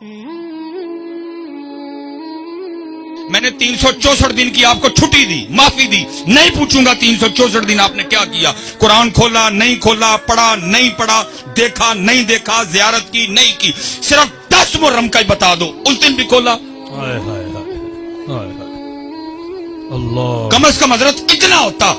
میں نے 364 دن کی آپ کو چھٹی دی، معافی دی، نہیں پوچھوں گا 364 دن آپ نے کیا کیا، قرآن کھولا نہیں کھولا، پڑھا نہیں پڑھا، دیکھا نہیں دیکھا، زیارت کی نہیں کی، صرف 10 محرم کا ہی بتا دو اس دن بھی کھولا؟ اللہ کم از کم حضرت اتنا ہوتا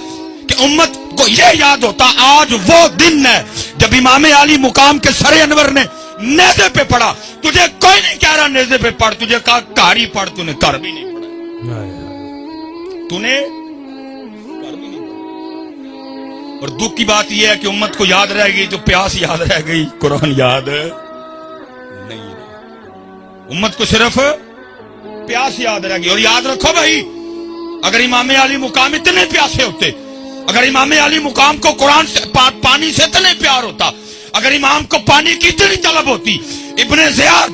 کہ امت کو یہ یاد ہوتا آج وہ دن ہے جب امام علی مقام کے سر انور نے نیزے پہ پڑھا. تجھے کوئی نہیں کہہ رہا نیزے پہ پڑھ، تجھے کہا کاری پڑھ، تو نے کر بھی نہیں پڑھا، تو نے کر بھی نہیں پڑھا. اور دکھ کی بات یہ ہے کہ امت کو یاد رہ گئی تو پیاس یاد رہ گئی، قرآن یاد نہیں رہا. امت کو صرف پیاس یاد رہ گئی. اور یاد رکھو بھائی، اگر امام علی مقام اتنے پیاسے ہوتے، اگر امام علی مقام کو قرآن سے پانی سے اتنے پیار ہوتا، اگر امام کو پانی کی اتنی طلب ہوتی، ابن زیاد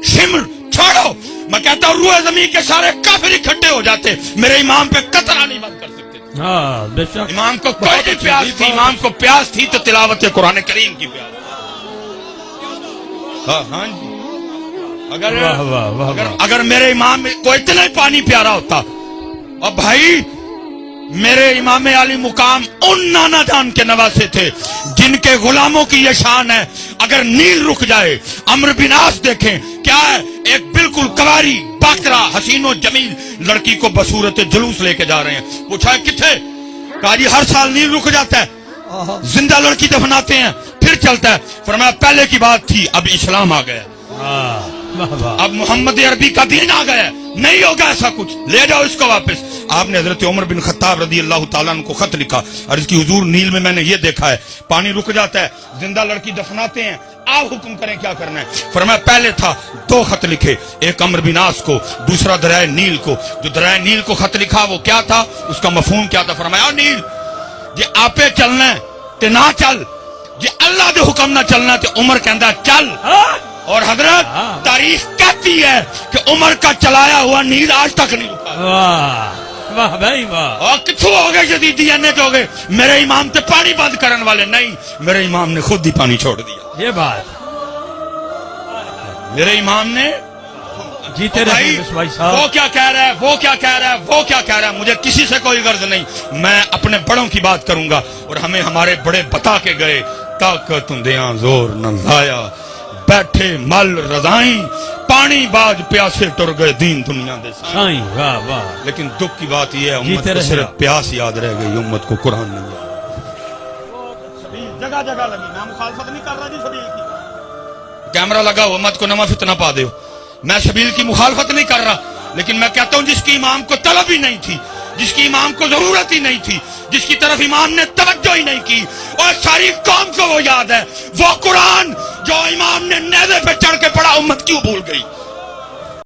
شمر چھوڑو، میں کہتا ہوں روح زمین کے سارے کافر اکٹھے ہو جاتے، میرے امام پہ قطرہ نہیں بند کر سکتے. ہاں بے شک. امام کو کوئی نہیں پیاس تھی، امام کو پیاس تھی تو تلاوت قرآن کریم کی پیاس. ہاں جی، اگر میرے امام کو اتنا ہی پانی پیارا ہوتا. اور بھائی میرے امام علی مقام ان نانا جان کے نواسے تھے جن کے غلاموں کی یہ شان ہے، اگر نیل رک جائے، عمرو بن عاص دیکھیں کیا ہے، ایک بالکل کواری باکرا حسین و جمیل لڑکی کو بصورت جلوس لے کے جا رہے ہیں. پوچھا ہے کتنے؟ کہا جی ہر سال نیل رک جاتا ہے، زندہ لڑکی دفناتے ہیں پھر چلتا ہے. فرمایا پہلے کی بات تھی، اب اسلام آ گیا، اب محمد عربی کا دین آ گیا، نہیں ہوگا ایسا کچھ، لے جاؤ اس کو واپس. آپ نے حضرت عمر بن خطاب رضی اللہ تعالیٰ عنہ کو خط لکھا اور اس کی حضور نیل میں نے یہ دیکھا ہے، پانی رک جاتا ہے، زندہ لڑکی دفناتے ہیں، آپ حکم کریں کیا کرنا ہے. فرمایا پہلے تھا 2 خط لکھے، ایک عمرو بن عاص کو، دوسرا دریائے نیل کو. جو دریائے نیل کو خط لکھا وہ کیا تھا، اس کا مفہوم کیا تھا؟ فرمایا نیل جی آپ چلنا ہے تے نہ چل، جی اللہ دے حکم نہ چلنا تے عمر کہندا چل. اور حضرت تاریخ کہتی ہے کہ عمر کا چلایا ہوا نیل آج تک نہیں رکا. واہ بھائی واہ. اور کتوں ہو گئے جدیدی انے کے ہو گئے، میرے امام تے پانی بند کرن والے نہیں، میرے امام نے خود ہی پانی چھوڑ دیا. یہ بات میرے امام نے جیتے رہے بھائی صاحب. وہ کیا کہہ رہا ہے، وہ کیا کہہ رہا ہے، وہ کیا کہہ رہا ہے، مجھے کسی سے کوئی غرض نہیں. میں اپنے بڑوں کی بات کروں گا اور ہمیں ہمارے بڑے بتا کے گئے، طاقت دیاں زور نہ لایا، بیٹھے مل رضائیں، پانی باج پیاسے ٹر گئے دین دنیا دے سائیں. واہ واہ. لیکن دکھ کی بات یہ ہے امت کو صرف پیاس یاد رہ گئی، امت کو قرآن نہیں یاد. جگہ جگہ لگی، میں مخالفت نہیں کر رہا جی سبیل کی، کیمرہ لگا ہو، امت کو نواں فتنہ پا دے. میں سبیل کی مخالفت نہیں کر رہا، لیکن میں کہتا ہوں جس کی امام کو طلب ہی نہیں تھی، جس کی امام کو ضرورت ہی نہیں تھی، جس کی طرف امام نے توجہ ہی نہیں کی، اور ساری قوم کو وہ یاد ہے، وہ قرآن جو امام نے نیزے پہ چڑھ کے پڑھا، امت کیوں بھول گئی؟